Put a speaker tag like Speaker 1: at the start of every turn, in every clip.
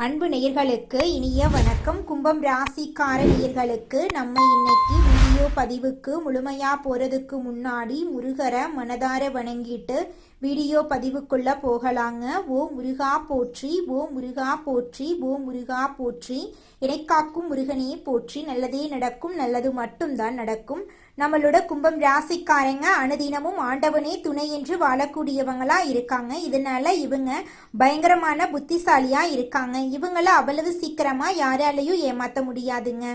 Speaker 1: அன்பு நேயர்களுக்கு இனிய வணக்கம். கும்பம் ராசிக்கார நேயர்களுக்கு நம்ம இன்னைக்கு வீடியோ பதிவுக்கு முழுமையா போறதுக்கு முன்னாடி முருகரை மனதார வணங்கிட்டு வீடியோ பதிவுக்குள்ள போகலாங்க. ஓ முருகா போற்றி, ஓ முருகா போற்றி, ஓ முருகா போற்றி, இடைக்காக்கும் முருகனே போற்றி. நல்லதே நடக்கும், நல்லது மட்டும்தான் நடக்கும். நம்மளோட கும்பம் ராசிக்காரங்க அனுதினமும் ஆண்டவனே துணை என்று வாழக்கூடியவங்களா இருக்காங்க. இதனால இவங்க பயங்கரமான புத்திசாலியா இருக்காங்க. இவங்கள அவ்வளவு சீக்கிரமா யாராலையும் ஏமாத்த முடியாதுங்க.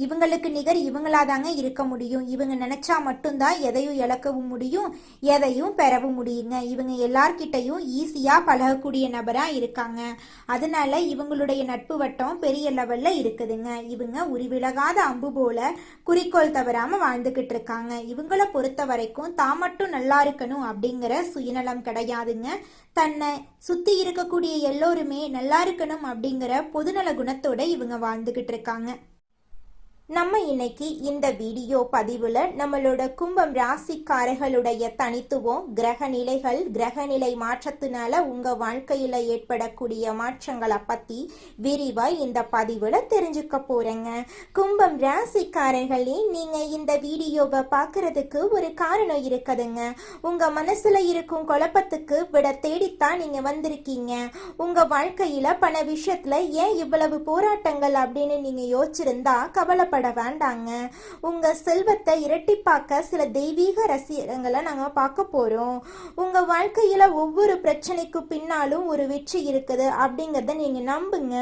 Speaker 1: இவங்களுக்கு நிகர் இவங்களாதாங்க இருக்க முடியும். இவங்க நினைச்சா மட்டும்தான் எதையும் இழக்கவும் முடியும், எதையும் பெறவும் முடியுங்க. இவங்க எல்லார்கிட்டையும் ஈஸியா பழகக்கூடிய நபரா இருக்காங்க. அதனால இவங்களுடைய நட்பு வட்டம் பெரிய லெவல்ல இருக்குதுங்க. இவங்க உருவிலகாத அம்பு போல குறிக்கோள் தவறாம வாழ்ந்துகிட்டு இருக்காங்க. இவங்களை பொறுத்த வரைக்கும் தான் மட்டும் நல்லா இருக்கணும் அப்படிங்கிற சுயநலம் கிடையாதுங்க. தன்னை சுத்தி இருக்கக்கூடிய எல்லோருமே நல்லா இருக்கணும் அப்படிங்கிற பொதுநல குணத்தோட இவங்க வாழ்ந்துகிட்டு இருக்காங்க. நம்ம இன்னைக்கு இந்த வீடியோ பதிவுல நம்மளோட கும்பம் ராசிக்காரர்களுடைய தனித்துவம், கிரக நிலைகள், கிரகநிலை மாற்றத்தினால உங்க வாழ்க்கையில ஏற்படக்கூடிய மாற்றங்களை பத்தி விரிவா இந்த பதிவுல தெரிஞ்சுக்க போறேங்க. கும்பம் ராசிக்காரர்களே, நீங்க இந்த வீடியோவை பார்க்கறதுக்கு ஒரு காரணம் இருக்குதுங்க. உங்க மனசுல இருக்கும் குழப்பத்துக்கு விட தேடித்தான் நீங்க வந்திருக்கீங்க. உங்க வாழ்க்கையில பண விஷயத்துல ஏன் இவ்வளவு போராட்டங்கள் அப்படின்னு நீங்க யோசிச்சிருந்தா கவலை வேண்டாங்க. உங்க செல்வத்தை இரட்டிப்பாக்க சில தெய்வீக ரசிகங்களை நாங்க பார்க்க போறோம். உங்க வாழ்க்கையில ஒவ்வொரு பிரச்சனைக்கு பின்னாலும் ஒரு வெற்றி இருக்குது அப்படிங்கறத நீங்க நம்புங்க.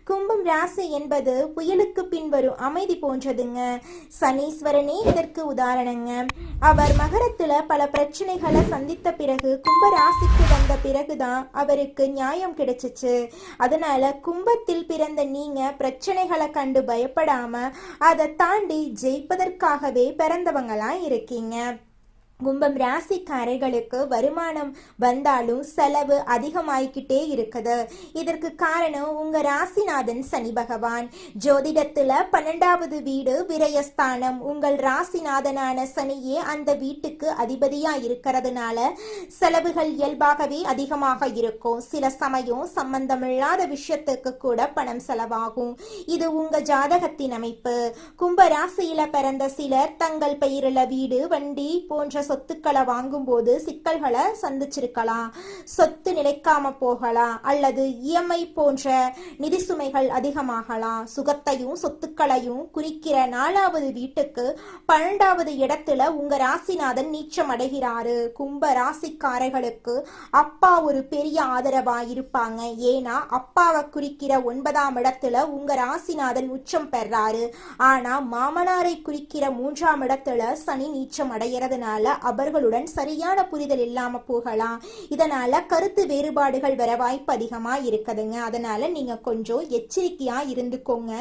Speaker 1: கும்பம் ராசி என்பது புயலுக்கு பின்வரும் அமைதி போன்றதுங்க. சனீஸ்வரனே இதற்கு உதாரணங்க. அவர் மகரத்துல பல பிரச்சனைகளை சந்தித்த பிறகு கும்ப ராசிக்கு வந்த பிறகுதான் அவருக்கு நியாயம் கிடைச்சிச்சு. அதனால கும்பத்தில் பிறந்த நீங்க பிரச்சனைகளை கண்டு பயப்படாம அதை தாண்டி ஜெயிப்பதற்காகவே பிறந்தவங்களா இருக்கீங்க. கும்பம் ராசிக்காரர்களுக்கு வருமானம் வந்தாலும் செலவு அதிகமாயிக்கிட்டே இருக்குது. இதற்கு காரணம் உங்க ராசிநாதன் சனி பகவான். ஜோதிடத்துல 12வது வீடு விரயஸ்தானம். உங்கள் ராசிநாதனான சனியே அந்த வீட்டுக்கு அதிபதியா இருக்கிறதுனால செலவுகள் இயல்பாகவே அதிகமாக இருக்கும். சில சமயம் சம்பந்தமில்லாத விஷயத்துக்கு கூட பணம் செலவாகும். இது உங்க ஜாதகத்தின் அமைப்பு. கும்ப ராசியில பிறந்த சிலர் தங்கள் பெயரில் வீடு, வண்டி போன்ற சொத்துக்களை வாங்கும் போது சிக்கல்களை சந்திச்சிருக்கலாம். சொத்து நிலைக்காம போகலாம், அல்லது இஎம்ஐ போன்ற நிதி சுமைகள் அதிகமாகலாம். சுகத்தையும் சொத்துக்களையும் குறிக்கிற 4வது வீட்டுக்கு 12வது இடத்துல உங்க ராசிநாதன் நீச்சம் அடைகிறாரு. கும்ப ராசிக்காரர்களுக்கு அப்பா ஒரு பெரிய ஆதரவா இருப்பாங்க. ஏன்னா அப்பாவை குறிக்கிற 9ஆம் இடத்துல உங்க ராசிநாதன் உச்சம் பெறாரு. ஆனா மாமனாரை குறிக்கிற 3ஆம் இடத்துல சனி நீச்சம் அடைகிறதுனால அவர்களுடன் சரியான புரிதல் இல்லாம போகலாம். இதனால கருத்து வேறுபாடுகள் வர வாய்ப்பு அதிகமா இருக்குதுங்க. அதனால நீங்க கொஞ்சம் எச்சரிக்கையா இருந்துக்கோங்க.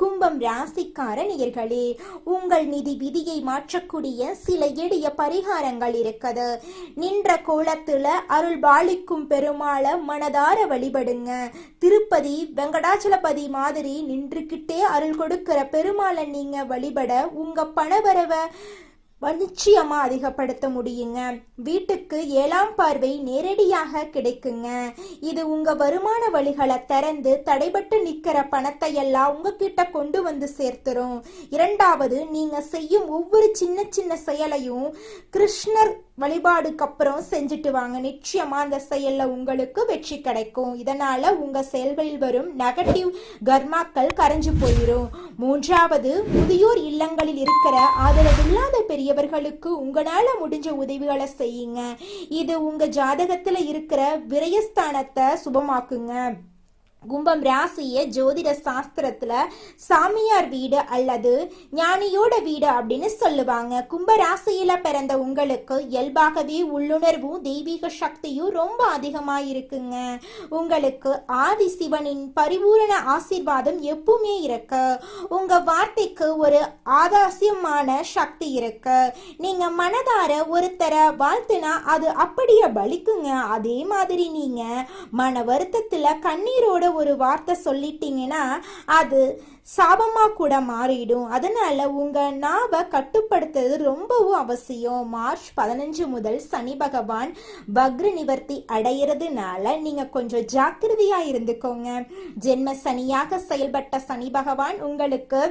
Speaker 1: கும்பம் ராசிக்கார நேயர்களே, உங்கள் நிதி விதியை மாற்றக்கூடிய சில எளிய பரிகாரங்கள் இருக்குது. நின்ற கோலத்துல அருள் பாலிக்கும் பெருமாள மனதார வழிபடுங்க. திருப்பதி வெங்கடாச்சலபதி மாதிரி நின்றுகிட்டே அருள் கொடுக்கிற பெருமாளை நீங்க வழிபட உங்க பணவரவ நிச்சயமா அதிகப்படுத்த முடியுங்க. வீட்டுக்கு 7ஆம் பார்வை நேரடியாக கிடைக்குங்க. இது உங்க வருமான வழிகளை திறந்து தடைபட்டு நிக்கிற பணத்தை எல்லாம் உங்ககிட்ட கொண்டு வந்து சேர்த்துரும். 2வது, நீங்க செய்யும் ஒவ்வொரு சின்ன சின்ன செயலையும் கிருஷ்ணர் வழிபாடுக்கு அப்புறம் செஞ்சுட்டு வாங்க. நிச்சயமா அந்த செயல்ல உங்களுக்கு வெற்றி கிடைக்கும். இதனால உங்க செயல்களில் வரும் நெகட்டிவ் கர்மாக்கள் கரைஞ்சு போயிடும். 3வது, முதியோர் இல்லங்களில் இருக்கிற ஆதரவில்லாத பெரியவர்களுக்கு உங்களால முடிஞ்ச உதவிகளை செய்யுங்க. இது உங்க ஜாதகத்துல இருக்கிற விரயஸ்தானத்தை சுபமாக்குங்க. கும்பம் ராசிய ஜோதிட சாஸ்திரத்துல சாமியார் வீடு அல்லது ஞானியோட வீடு அப்படின்னு சொல்லுவாங்க. கும்ப ராசியில பிறந்த உங்களுக்கு இயல்பாகவே உள்ளுணர்வும் தெய்வீக சக்தியும் ரொம்ப அதிகமா இருக்குங்க. உங்களுக்கு ஆதி சிவனின் பரிபூரண ஆசீர்வாதம் எப்பவுமே இருக்கு. உங்க வார்த்தைக்கு ஒரு ஆதாசியமான சக்தி இருக்கு. நீங்க மனதார ஒருத்தரை வாழ்த்துனா அது அப்படியே பலிக்குங்க. அதே மாதிரி நீங்க மன வருத்தத்துல கண்ணீரோட ஒரு வார்த்தை சொல்லிட்டீங்கன்னா அது சாபமா கூட மாறிடும். அதனால உங்க நாவை கட்டுப்படுத்துறது ரொம்பவும் அவசியம். மார்ச் 15 முதல் சனி பகவான் வக்ர நிவர்த்தி அடையிறதுனால நீங்க கொஞ்சம் ஜாக்கிரதையா இருந்துக்கோங்க. ஜென்ம சனியாக செயல்பட்ட சனி பகவான் உங்களுக்கு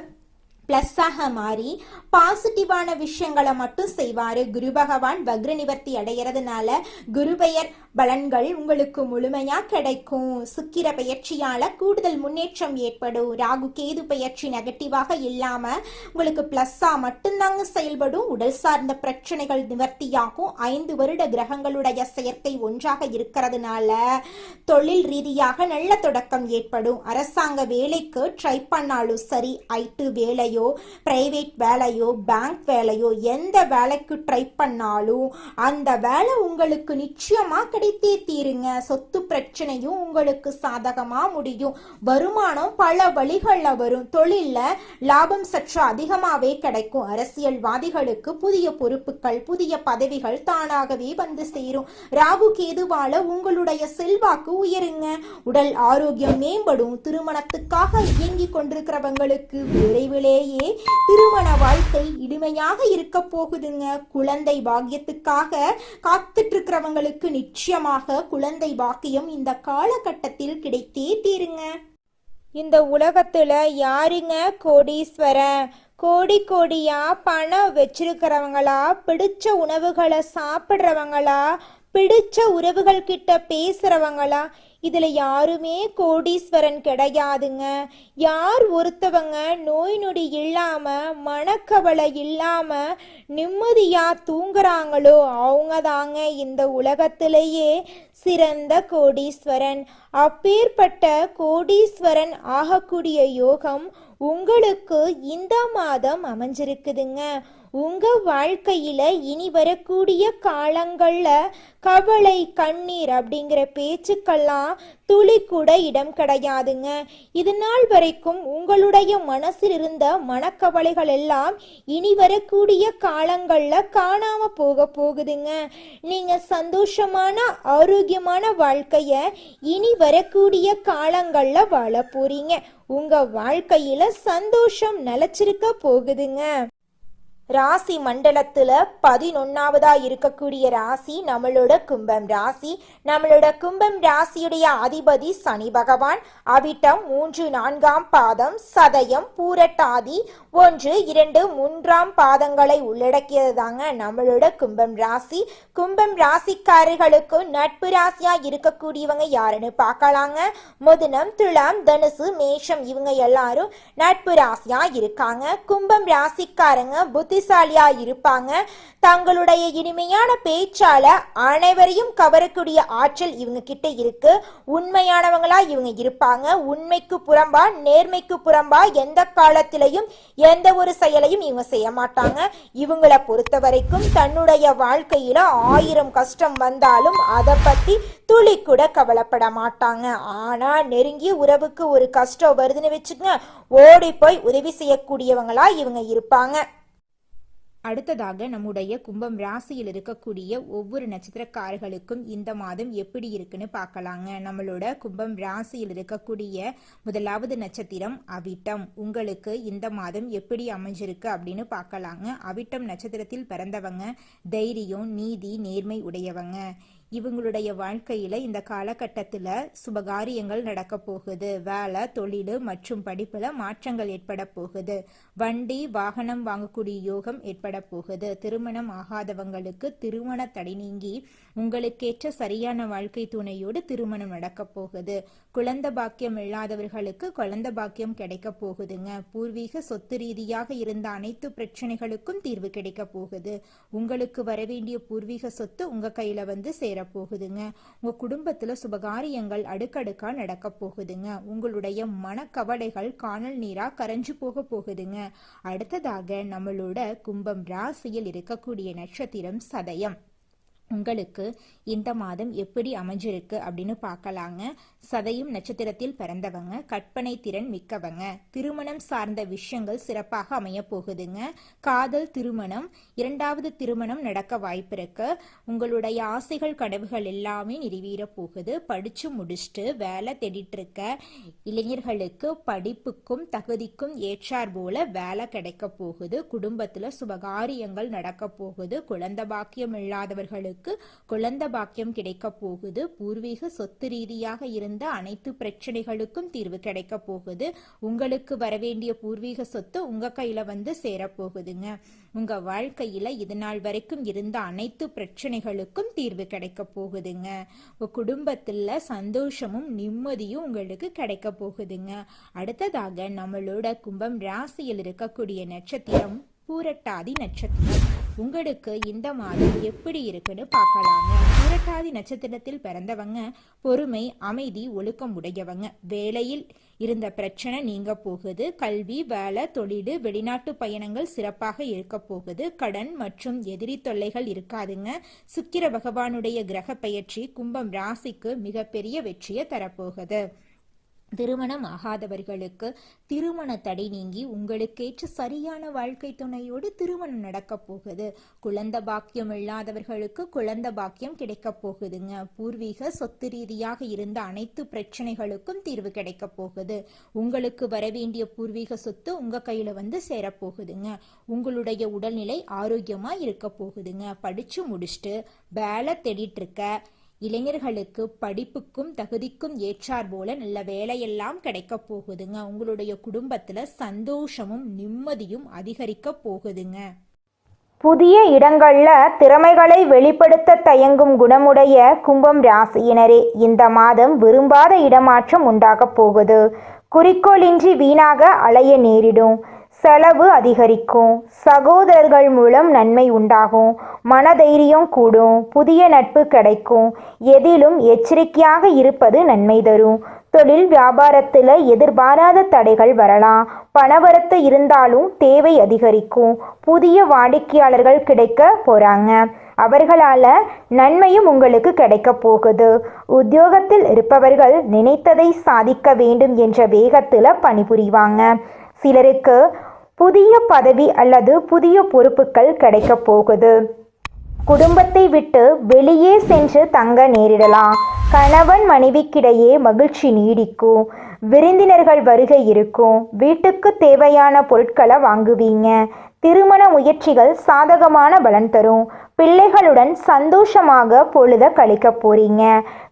Speaker 1: பிளஸ்ஸாக மாறி பாசிட்டிவான விஷயங்களை மட்டும் செய்வாரு. குரு பகவான் வக்ர நிவர்த்தி அடைகிறதுனால குரு பெயர் பலன்கள் உங்களுக்கு முழுமையா கிடைக்கும். சுக்கிர பயிற்சியால கூடுதல் முன்னேற்றம் ஏற்படும். ராகு கேது பயிற்சி நெகட்டிவாக இல்லாம உங்களுக்கு பிளஸ்ஸா மட்டும்தாங்க செயல்படும். உடல் சார்ந்த பிரச்சனைகள் நிவர்த்தியாகும். 5 வருட கிரகங்களுடைய செயற்கை ஒன்றாக இருக்கிறதுனால தொழில் ரீதியாக நல்ல தொடக்கம் ஏற்படும். அரசாங்க வேலைக்கு ட்ரை பண்ணாலும் சரி, ஐடி வேலையோ பிரைவேட் வேலையோ பேங்க் வேலையோ எந்த வேலைக்கு ட்ரை பண்ணாலும் அந்த வேலை உங்களுக்கு நிச்சயமா கிடைத்தே தீருங்க. சொத்து பிரச்சனையும் உங்களுக்கு சாதகமா முடியும். வருமானம் பல வழிகள்ல வரும். தொழில்ல லாபம் சற்று அதிகமாவே கிடைக்கும். அரசியல்வாதிகளுக்கு புதிய பொறுப்புகள் புதிய பதவிகள் தானாகவே வந்து சேரும். ராகு கேதுவால உங்களுடைய செல்வாக்கு உயருங்க. உடல் ஆரோக்கியம் மேம்படும். திருமணத்துக்காக இயங்கிக் கொண்டிருக்கிறவங்களுக்கு விரைவிலேயே திருமண வாழ்க்கை இனிமையாக இருக்க போகுதுங்க. குழந்தை பாக்கியத்துக்காக காத்துட்டு இருக்கிறவங்களுக்கு நிச்சயமாக குழந்தை பாக்கியம் இந்த காலகட்டத்தில் கிடைத்தே தீருங்க.
Speaker 2: இந்த உலகத்துல யாருங்க கோடீஸ்வரன்? கோடி கோடியா பணம் வச்சிருக்கிறவங்களா, பிடிச்ச உணவுகளை சாப்பிட்றவங்களா, பிடிச்ச உறவுகள் கிட்ட பேசுறவங்களா? இதுல யாருமே கோடீஸ்வரன் கிடையாதுங்க. யார் ஒருத்தவங்க நோய் நொடி இல்லாம மனக்கவலை இல்லாம நிம்மதியா தூங்குறாங்களோ அவங்க தாங்க இந்த உலகத்திலேயே சிறந்த கோடீஸ்வரன். அப்பேற்பட்ட கோடீஸ்வரன் ஆகக்கூடிய யோகம் உங்களுக்கு இந்த மாதம் அமைஞ்சிருக்குதுங்க. உங்க வாழ்க்கையில இனி வரக்கூடிய காலங்கள்ல கவலை கண்ணீர் அப்படிங்கிற பேச்சுக்கெல்லாம் துளி கூட இடம் கிடையாதுங்க. இது நாள் வரைக்கும் உங்களுடைய மனசில் இருந்த மனக்கவலைகள் எல்லாம் இனி வரக்கூடிய காலங்கள்ல காணாம போகுதுங்க. நீங்க சந்தோஷமான ஆரோக்கியமான வாழ்க்கைய இனி வரக்கூடிய காலங்கள்ல வாழ போறீங்க. உங்க வாழ்க்கையில சந்தோஷம் நிலைச்சிருக்க போகுதுங்க. ராசி மண்டலத்துல 11வதா இருக்கக்கூடிய ராசி நம்மளோட கும்பம் ராசி. நம்மளோட கும்பம் ராசியுடைய அதிபதி சனி பகவான். அவிட்டம் 3, 4ஆம் பாதம், சதயம், பூரட்டாதி 1, 2, 3ஆம் பாதங்களை உள்ளடக்கியது தாங்க நம்மளோட கும்பம் ராசி. கும்பம் ராசிக்காரர்களுக்கு நட்பு ராசியா இருக்கக்கூடியவங்க யாருன்னு பார்க்கலாங்க. மிதுனம், துலாம், தனுசு, மேஷம் இவங்க எல்லாரும் நட்பு ராசியா இருக்காங்க. கும்பம் ராசிக்காரங்க புத்திசாலியா இருப்பாங்க. தங்களுடைய இனிமையான பேச்சால அனைவரையும் கவரக்கூடிய ஆற்றல் இவங்க கிட்ட இருக்கு. உண்மையானவங்களா இவங்க இருப்பாங்க. உண்மைக்கு புறம்பா நேர்மைக்கு புறம்பா எந்த காலத்திலையும் எந்த ஒரு செயலையும் இவங்க செய்ய மாட்டாங்க. இவங்களை பொறுத்த வரைக்கும் தன்னுடைய வாழ்க்கையில 1000 கஷ்டம் வந்தாலும் அதை பத்தி துளி கூட கவலைப்பட மாட்டாங்க. ஆனா நெருங்கிய உறவுக்கு ஒரு கஷ்டம் வருதுன்னு வச்சுக்கங்க, ஓடி போய் உதவி செய்யக்கூடியவங்களா இவங்க இருப்பாங்க.
Speaker 1: அடுத்ததாக நம்முடைய கும்பம் ராசியில் இருக்கக்கூடிய ஒவ்வொரு நட்சத்திரக்காரர்களுக்கும் இந்த மாதம் எப்படி இருக்குன்னு பார்க்கலாங்க. நம்மளோட கும்பம் ராசியில் இருக்கக்கூடிய முதலாவது நட்சத்திரம் அவிட்டம். உங்களுக்கு இந்த மாதம் எப்படி அமைஞ்சிருக்கு அப்படின்னு பார்க்கலாங்க. அவிட்டம் நட்சத்திரத்தில் பிறந்தவங்க தைரியம், நீதி, நேர்மை உடையவங்க. இவங்களுடைய வாழ்க்கையில இந்த காலகட்டத்தில் சுபகாரியங்கள் நடக்க போகுது. வேலை, தொழில் மற்றும் படிப்புல மாற்றங்கள் ஏற்பட போகுது. வண்டி வாகனம் வாங்கக்கூடிய யோகம் ஏற்பட போகுது. திருமணம் ஆகாதவங்களுக்கு திருமண தடை நீங்கி உங்களுக்கேற்ற சரியான வாழ்க்கை துணையோடு திருமணம் நடக்க போகுது. குழந்தை பாக்கியம் இல்லாதவர்களுக்கு குழந்தை பாக்கியம் கிடைக்க போகுதுங்க. பூர்வீக சொத்து ரீதியாக இருந்த அனைத்து பிரச்சனைகளுக்கும் தீர்வு கிடைக்க போகுது. உங்களுக்கு வரவேண்டிய பூர்வீக சொத்து உங்க கையில வந்து சேர போகுதுங்க. உங்க குடும்பத்துல சுபகாரியங்கள் அடுக்கடுக்கா நடக்க போகுதுங்க. உங்களுடைய மனக்கவலைகள் காணல் நீரா கரைஞ்சு போக போகுதுங்க. அடுத்ததாக நம்மளோட கும்பம் ராசியில் இருக்கக்கூடிய நட்சத்திரம் சதயம். உங்களுக்கு இந்த மாதம் எப்படி அமைஞ்சிருக்கு அப்படின்னு பார்க்கலாங்க. சதயம் நட்சத்திரத்தில் பிறந்தவங்க கற்பனை திறன் மிக்கவங்க. திருமணம் சார்ந்த விஷயங்கள் சிறப்பாக அமைய போகுதுங்க. காதல் திருமணம், இரண்டாவது திருமணம் நடக்க வாய்ப்பு இருக்கு. உங்களுடைய ஆசைகள் கனவுகள் எல்லாமே நிறைவேற போகுது. படிச்சு முடிச்சுட்டு வேலை தேடிட்டு இருக்க இளைஞர்களுக்கு படிப்புக்கும் தகுதிக்கும் ஏற்றார் போல வேலை கிடைக்க போகுது. குடும்பத்துல சுபகாரியங்கள் நடக்க போகுது. குழந்தை பாக்கியம் இல்லாதவர்களுக்கு குழந்தை பாக்கியம் கிடைக்க போகுது. பூர்வீக சொத்து ரீதியாக இருந்த அனைத்து பிரச்சனைகளுக்கும் தீர்வு கிடைக்க போகுது. உங்களுக்கு வரவேண்டிய பூர்வீக சொத்து உங்க கையில வந்து சேரப்போகுதுங்க. உங்க வாழ்க்கையில இது நாள் வரைக்கும் இருந்த அனைத்து பிரச்சனைகளுக்கும் தீர்வு கிடைக்க போகுதுங்க. உங்க குடும்பத்துல சந்தோஷமும் நிம்மதியும் உங்களுக்கு கிடைக்க போகுதுங்க. அடுத்ததாக நம்மளோட கும்பம் ராசியில் இருக்கக்கூடிய நட்சத்திரம் பூரட்டாதி நட்சத்திரம். உங்களுக்கு இந்த மாதம் எப்படி இருக்குன்னு பார்க்கலாங்க. பூரட்டாதி நட்சத்திரத்தில் பிறந்தவங்க பொறுமை, அமைதி, ஒழுக்கம் உடையவங்க. வேலையில் இருந்த பிரச்சனை நீங்க போகுது. கல்வி, வேலை, தொழில், வெளிநாட்டு பயணங்கள் சிறப்பாக இருக்க போகுது. கடன் மற்றும் எதிரி தொல்லைகள் இருக்காதுங்க. சுக்கிர பகவானுடைய கிரக பெயர்ச்சி கும்பம் ராசிக்கு மிகப்பெரிய வெற்றியை தரப்போகுது. திருமணம் ஆகாதவர்களுக்கு திருமண தடை நீங்கி உங்களுக்கேற்ற சரியான வாழ்க்கை துணையோடு திருமணம் நடக்க போகுது. குழந்தை பாக்கியம் இல்லாதவர்களுக்கு குழந்தை பாக்கியம் கிடைக்க போகுதுங்க. பூர்வீக சொத்து ரீதியாக இருந்த அனைத்து பிரச்சனைகளுக்கும் தீர்வு கிடைக்க போகுது. உங்களுக்கு வரவேண்டிய பூர்வீக சொத்து உங்க கையில வந்து சேரப்போகுதுங்க. உங்களுடைய உடல்நிலை ஆரோக்கியமா இருக்க போகுதுங்க. படிச்சு முடிச்சுட்டு வேலை தேடிட்டு இருக்க இளைஞர்களுக்கு படிப்புக்கும் தகுதிக்கும் ஏற்றார் போல நல்ல வேலையெல்லாம் கிடைக்க போகுதுங்க. உங்களுடைய குடும்பத்துல சந்தோஷமும் நிம்மதியும் அதிகரிக்க போகுதுங்க.
Speaker 2: புதிய இடங்கள்ல திறமைகளை வெளிப்படுத்த தயங்கும் குணமுடைய கும்பம் ராசியினரே, இந்த மாதம் விரும்பாத இடமாற்றம் உண்டாக போகுது. குறிக்கோளின்றி வீணாக அலைய நேரிடும். செலவு அதிகரிக்கும். சகோதரர்கள் மூலம் நன்மை உண்டாகும். மனதைரியம் கூடும். புதிய நட்பு கிடைக்கும். எதிலும் எச்சரிக்கையாக இருப்பது நன்மை தரும். தொழில் வியாபாரத்தில் எதிர்பாராத தடைகள் வரலாம். பணவரத்து இருந்தாலும் தேவை அதிகரிக்கும். புதிய வாடிக்கையாளர்கள் கிடைக்க போறாங்க. அவர்களால நன்மையும் உங்களுக்கு கிடைக்க போகுது. உத்தியோகத்தில் இருப்பவர்கள் நினைத்ததை சாதிக்க வேண்டும் என்ற வேகத்தில் பணிபுரிவாங்க. சிலருக்கு புதிய பதவி அல்லது புதிய பொறுப்புகள் கிடைக்க போகுது. குடும்பத்தை விட்டு வெளியே சென்று தங்க நேரிடலாம். கணவன் மனைவிக்கிடையே மகிழ்ச்சி நீடிக்கும். விருந்தினர்கள் வருகை இருக்கும். வீட்டுக்கு தேவையான பொருட்களை வாங்குவீங்க. திருமண முயற்சிகள் சாதகமான பலன் தரும். பிள்ளைகளுடன் சந்தோஷமாக பொழுத கழிக்க போறீங்க.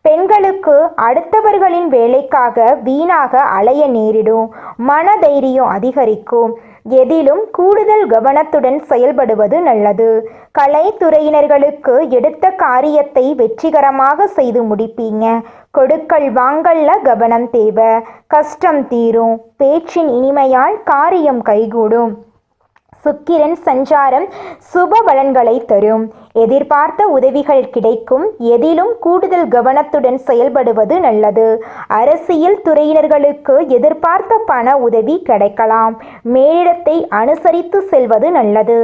Speaker 2: பெண்களுக்கு அடுத்தவர்களின் வேலைக்காக வீணாக அலைய நேரிடும். மனதைரியம் அதிகரிக்கும். எதிலும் கூடுதல் கவனத்துடன் செயல்படுவது நல்லது. கலைத்துறையினர்களுக்கு எடுத்த காரியத்தை வெற்றிகரமாக செய்து முடிப்பீங்க. கொடுக்கல் வாங்கல்ல கவனம் தேவை. கஷ்டம் தீரும். பேச்சின் இனிமையால் காரியம் கைகூடும். சுக்கிரன் சஞ்சாரம் சுப பலன்களை தரும். எதிர்பார்த்த உதவிகள் கிடைக்கும். எதிலும் கூடுதல் கவனத்துடன் செயல்படுவது நல்லது. அரசியல் துறையினர்களுக்கு எதிர்பார்த்த பண உதவி கிடைக்கலாம். மேலிடத்தை அனுசரித்து செல்வது நல்லது.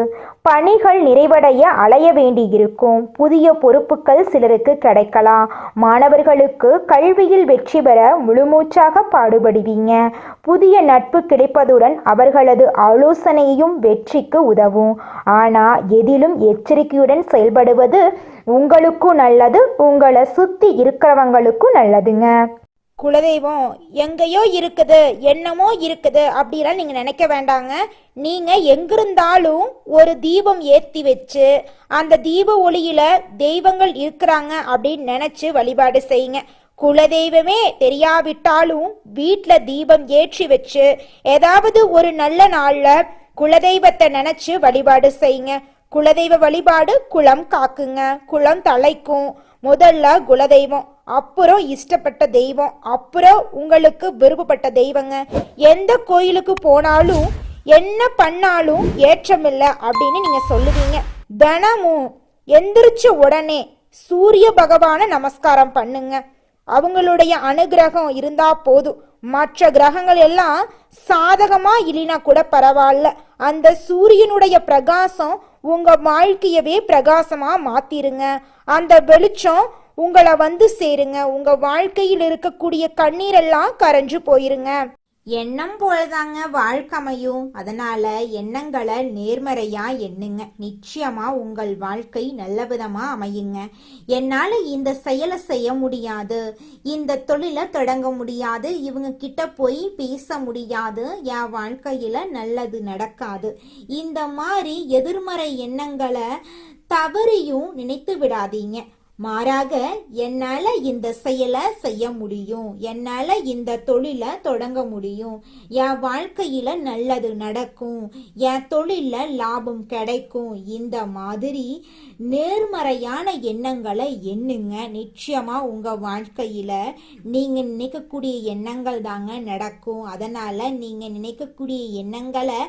Speaker 2: பணிகள் நிறைவடைய அலைய வேண்டியிருக்கும். புதிய பொறுப்புகள் சிலருக்கு கிடைக்கலாம். மாணவர்களுக்கு கல்வியில் வெற்றி பெற முழுமூச்சாக பாடுபடுவீங்க. புதிய நட்பு கிடைப்பதுடன் அவர்களது ஆலோசனையும் வெற்றிக்கு உதவும். ஆனா எதிலும் எச்சரிக்கையுடன் செயல்படுவது உங்களுக்கும் நல்லது. உங்களை சுத்தி இருக்கிறவங்களுக்கும் நல்லதுங்க.
Speaker 1: குலதெய்வம் எங்கேயோ இருக்குது, என்னமோ இருக்குது அப்படிலாம் நீங்கள் நினைக்க வேண்டாங்க. நீங்கள் எங்கிருந்தாலும் ஒரு தீபம் ஏற்றி வச்சு அந்த தீப ஒளியில தெய்வங்கள் இருக்கிறாங்க அப்படின்னு நினச்சி வழிபாடு செய்யுங்க. குலதெய்வமே தெரியாவிட்டாலும் வீட்டில் தீபம் ஏற்றி வச்சு ஏதாவது ஒரு நல்ல நாளில் குலதெய்வத்தை நினச்சி வழிபாடு செய்யுங்க. குலதெய்வ வழிபாடு குலம் காக்குங்க, குலம் தலைக்கும். முதல்ல குலதெய்வம், அப்புறம் இஷ்டப்பட்ட தெய்வம், அப்புறம் உங்களுக்கு விருப்பப்பட்ட தெய்வங்க. எந்த கோயிலுக்கு போனாலும் என்ன பண்ணாலும் ஏற்றமில்லை அப்படின்னு நீங்க சொல்லுவீங்க. தினமும் எந்திரிச்ச உடனே சூரிய பகவானை நமஸ்காரம் பண்ணுங்க. அவங்களுடைய அனுகிரகம் இருந்தா போதும். மற்ற கிரகங்கள் எல்லாம் சாதகமா இல்லைனா கூட பரவாயில்ல, அந்த சூரியனுடைய பிரகாசம் உங்க வாழ்க்கையவே பிரகாசமா மாத்திருங்க. அந்த வெளிச்சம் உங்களை வந்து சேருங்க. உங்க வாழ்க்கையில் இருக்கக்கூடிய கண்ணீரெல்லாம் கரைஞ்சு போயிருங்க. எண்ணம் போலதாங்க வாழ்க்கை அமையும். அதனால எண்ணங்களை நேர்மறையா எண்ணுங்க. நிச்சயமா உங்கள் வாழ்க்கை நல்ல விதமா அமையுங்க. என்னால இந்த செயலை செய்ய முடியாது, இந்த தொழிலை தொடங்க முடியாது, இவங்க கிட்ட போய் பேச முடியாது, என் வாழ்க்கையில நல்லது நடக்காது, இந்த மாதிரி எதிர்மறை எண்ணங்களை தவறியும் நினைத்து விடாதீங்க. மாறாக என்னால இந்த செயலை செய்ய முடியும், என்னால இந்த தொழிலை தொடங்க முடியும், என் வாழ்க்கையில நல்லது நடக்கும், என் தொழில லாபம் கிடைக்கும், இந்த மாதிரி நேர்மறையான எண்ணங்களை எண்ணுங்க. நிச்சயமா உங்க வாழ்க்கையில நீங்க நினைக்கக்கூடிய எண்ணங்கள் தாங்க நடக்கும். அதனால நீங்க நினைக்கக்கூடிய எண்ணங்களை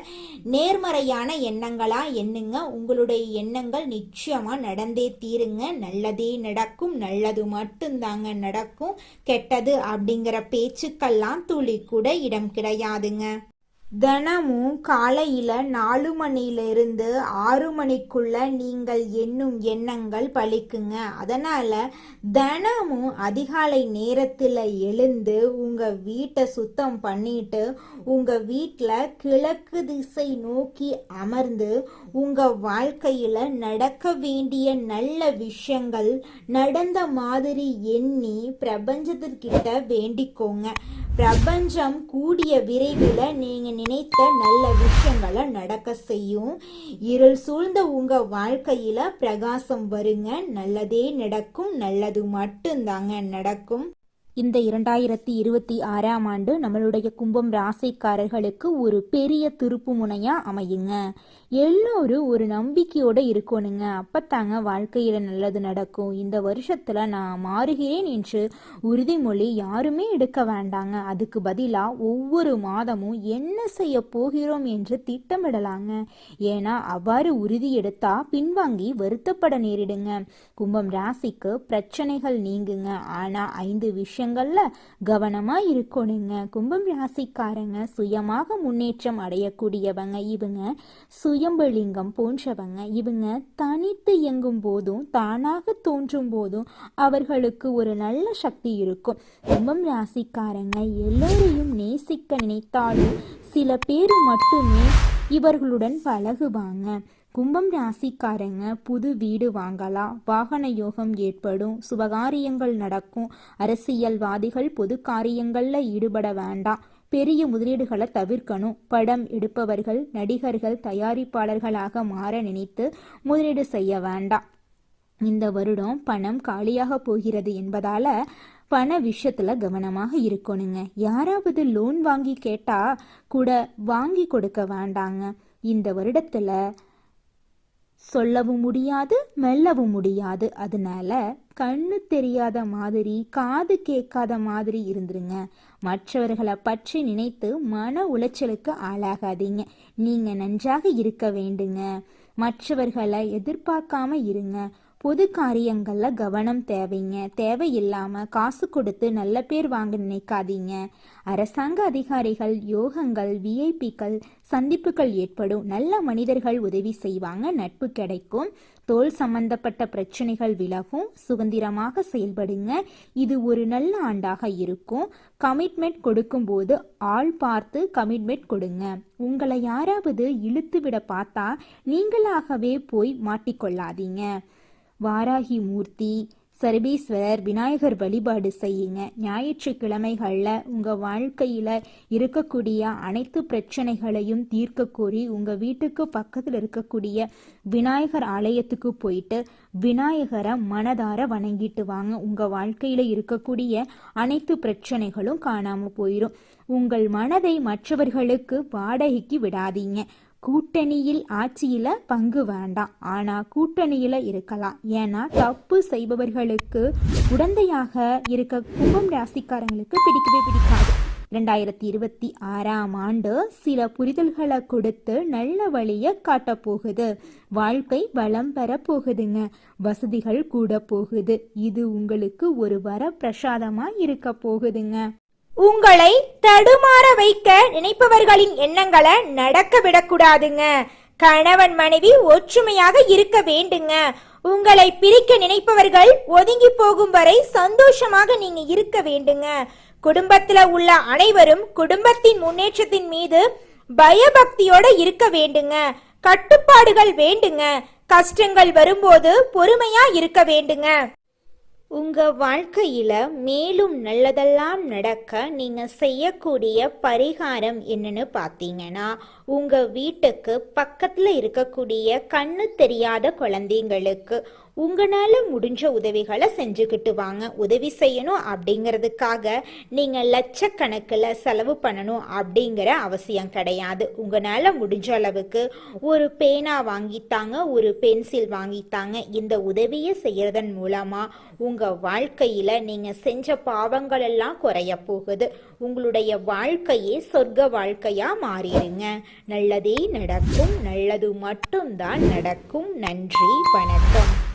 Speaker 1: நேர்மறையான எண்ணங்களா எண்ணுங்க. உங்களுடைய எண்ணங்கள் நிச்சயமா நடந்தே தீருங்க. நல்லதே நடக்கும், நல்லது மட்டும்தாங்க நடக்கும். கெட்டது அப்படிங்கிற பேச்சுக்கெல்லாம் துளி கூட இடம் கிடையாதுங்க. தினமும் காலையில 4 மணியிலிருந்து 6 மணிக்குள்ள நீங்கள் எண்ணும் எண்ணங்கள் பலிக்குங்க. அதனால தினமும் அதிகாலை நேரத்துல எழுந்து உங்க வீட்டை சுத்தம் பண்ணிட்டு உங்க வீட்டில் கிழக்கு திசை நோக்கி அமர்ந்து உங்க வாழ்க்கையில நடக்க வேண்டிய நல்ல விஷயங்கள் நடந்த மாதிரி எண்ணி பிரபஞ்சத்திற்கிட்ட வேண்டிக்கோங்க. பிரபஞ்சம் கூடிய விரைவில் நீங்க நினைத்த நல்ல விஷயங்களை நடக்க செய்யும். இருள் சூழ்ந்த உங்க வாழ்க்கையில பிரகாசம் வருங்க. நல்லதே நடக்கும், நல்லது மட்டும்தாங்க நடக்கும். இந்த 2026ஆம் ஆண்டு நம்மளுடைய கும்பம் ராசிக்காரர்களுக்கு ஒரு பெரிய திருப்பு முனையா அமையுங்க. எல்லோரும் ஒரு நம்பிக்கையோட இருக்கணுங்க. அப்பத்தாங்க வாழ்க்கையில நல்லது நடக்கும். இந்த வருஷத்துல நான் மாறுகிறேன் என்று உறுதிமொழி யாருமே எடுக்க வேண்டாங்க. அதுக்கு பதிலா ஒவ்வொரு மாதமும் என்ன செய்ய போகிறோம் என்று திட்டமிடலாங்க. ஏன்னா அவ்வாறு உறுதி எடுத்தா பின்வாங்கி வருத்தப்பட நேரிடுங்க. கும்பம் ராசிக்கு பிரச்சனைகள் நீங்குங்க. ஆனா 5 விஷயங்கள்ல கவனமா இருக்கணுங்க. கும்பம் ராசிக்காரங்க சுயமாக முன்னேற்றம் அடையக்கூடியவங்க. இவங்க சுயம்பலிங்கம் போன்றவங்க. இவங்க தனித்து இயங்கும் போதும் தானாக தோன்றும் போதும் அவர்களுக்கு ஒரு நல்ல சக்தி இருக்கும். கும்பம் ராசிக்காரங்க எல்லோரையும் நேசிக்க நினைத்தாலும் சில பேர் மட்டுமே இவர்களுடன் பழகுவாங்க. கும்பம் ராசிக்காரங்க புது வீடு வாங்கலாம், வாகன யோகம் ஏற்படும், சுபகாரியங்கள் நடக்கும். அரசியல்வாதிகள் பொது காரியங்கள்ல ஈடுபட வேண்டாம். பெரிய முதலீடுகளை தவிர்க்கணும். படம் எடுப்பவர்கள், நடிகர்கள், தயாரிப்பாளர்களாக மாற நினைத்து முதலீடு செய்ய வேண்டாம். இந்த வருடம் பணம் காலியாக போகிறது என்பதால பண விஷயத்துல கவனமாக இருக்கணுங்க. யாராவது லோன் வாங்கி கேட்டா கூட வாங்கி கொடுக்க வேண்டாங்க. இந்த வருடத்துல சொல்லவும் முடியாது, மெல்லவும் முடியாது. அதனால கண்ணு தெரியாத மாதிரி, காது கேட்காத மாதிரி இருந்துருங்க. மற்றவர்களை பற்றி நினைத்து மன உளைச்சலுக்கு ஆளாகாதீங்க. நீங்க நன்றாக இருக்க வேண்டுங்க. மற்றவர்களை எதிர்பார்க்காம இருங்க. பொது காரியங்கள்ல கவனம் தேவைங்க. தேவையில்லாம காசு கொடுத்து நல்ல பேர் வாங்க நினைக்காதீங்க. அரசாங்க அதிகாரிகள், யோகங்கள், விஐபிக்கள் சந்திப்புகள் ஏற்படும். நல்ல மனிதர்கள் உதவி செய்வாங்க. நட்பு கிடைக்கும். தோல் சம்பந்தப்பட்ட பிரச்சனைகள் விலகும். சுதந்திரமாக செயல்படுங்க. இது ஒரு நல்ல ஆண்டாக இருக்கும். கமிட்மெண்ட் கொடுக்கும் போது ஆள் பார்த்து கமிட்மெண்ட் கொடுங்க. உங்களை யாராவது இழுத்து விட பார்த்தா நீங்களாகவே போய் மாட்டிக்கொள்ளாதீங்க. வாராகி மூர்த்தி, சர்வேஸ்வரர், விநாயகர் வழிபாடு செய்யுங்க. ஞாயிற்றுக்கிழமைகளில் உங்கள் வாழ்க்கையில் இருக்கக்கூடிய அனைத்து பிரச்சனைகளையும் தீர்க்க கோரி உங்கள் வீட்டுக்கு பக்கத்தில் இருக்கக்கூடிய விநாயகர் ஆலயத்துக்கு போயிட்டு விநாயகரை மனதார வணங்கிட்டு வாங்க. உங்கள் வாழ்க்கையில் இருக்கக்கூடிய அனைத்து பிரச்சனைகளும் காணாமல் போயிடும். உங்கள் மனதை மற்றவர்களுக்கு வாடகைக்கு விடாதீங்க. கூட்டணியில் ஆட்சியில பங்கு வேண்டாம், ஆனா கூட்டணியில இருக்கலாம். ஏன்னா தப்பு செய்பவர்களுக்கு உடந்தையாக இருக்க கும்பம் ராசிக்காரங்களுக்கு பிடிக்கவே பிடிக்காது. 2026ஆம் ஆண்டு சில புரிதல்களை கொடுத்து நல்ல வழியை காட்ட போகுது. வாழ்க்கை வளம் பெற போகுதுங்க. வசதிகள் கூட போகுது. இது உங்களுக்கு ஒரு வரப்பிரசாதமா இருக்க போகுதுங்க. உங்களை தடுமாற வைக்க நினைப்பவர்களின் எண்ணங்களை நடக்க விடக்கூடாதுங்க. கணவன் மனைவி ஒற்றுமையாக இருக்க வேண்டுங்க. உங்களை பிரிக்க நினைப்பவர்கள் ஒதுங்கி போகும் வரை சந்தோஷமாக நீங்க இருக்க வேண்டுங்க. குடும்பத்துல உள்ள அனைவரும் குடும்பத்தின் முன்னேற்றத்தின் மீது பயபக்தியோட இருக்க வேண்டுங்க. கட்டுப்பாடுகள் வேண்டுங்க. கஷ்டங்கள் வரும்போது பொறுமையா இருக்க வேண்டுங்க. உங்க வாழ்க்கையில மேலும் நல்லதெல்லாம் நடக்க நீங்க செய்யக்கூடிய பரிகாரம் என்னன்னு பார்த்தீங்கன்னா, உங்க வீட்டுக்கு பக்கத்துல இருக்கக்கூடிய கண்ணு தெரியாத குழந்தைங்களுக்கு உங்களால முடிஞ்ச உதவிகளை செஞ்சுக்கிட்டு வாங்க. உதவி செய்யணும் அப்படிங்கிறதுக்காக நீங்க லட்சக்கணக்கில் செலவு பண்ணணும் அப்படிங்கிற அவசியம் கிடையாது. உங்களால முடிஞ்ச அளவுக்கு ஒரு பேனா வாங்கித்தாங்க, ஒரு பென்சில் வாங்கித்தாங்க. இந்த உதவியை செய்யறதன் மூலமா உங்க வாழ்க்கையில நீங்க செஞ்ச பாவங்கள் எல்லாம் குறைய போகுது. உங்களுடைய வாழ்க்கையே சொர்க்க வாழ்க்கையா மாறிடுங்க. நல்லதே நடக்கும். நல்லது மட்டும்தான் நடக்கும். நன்றி, வணக்கம்.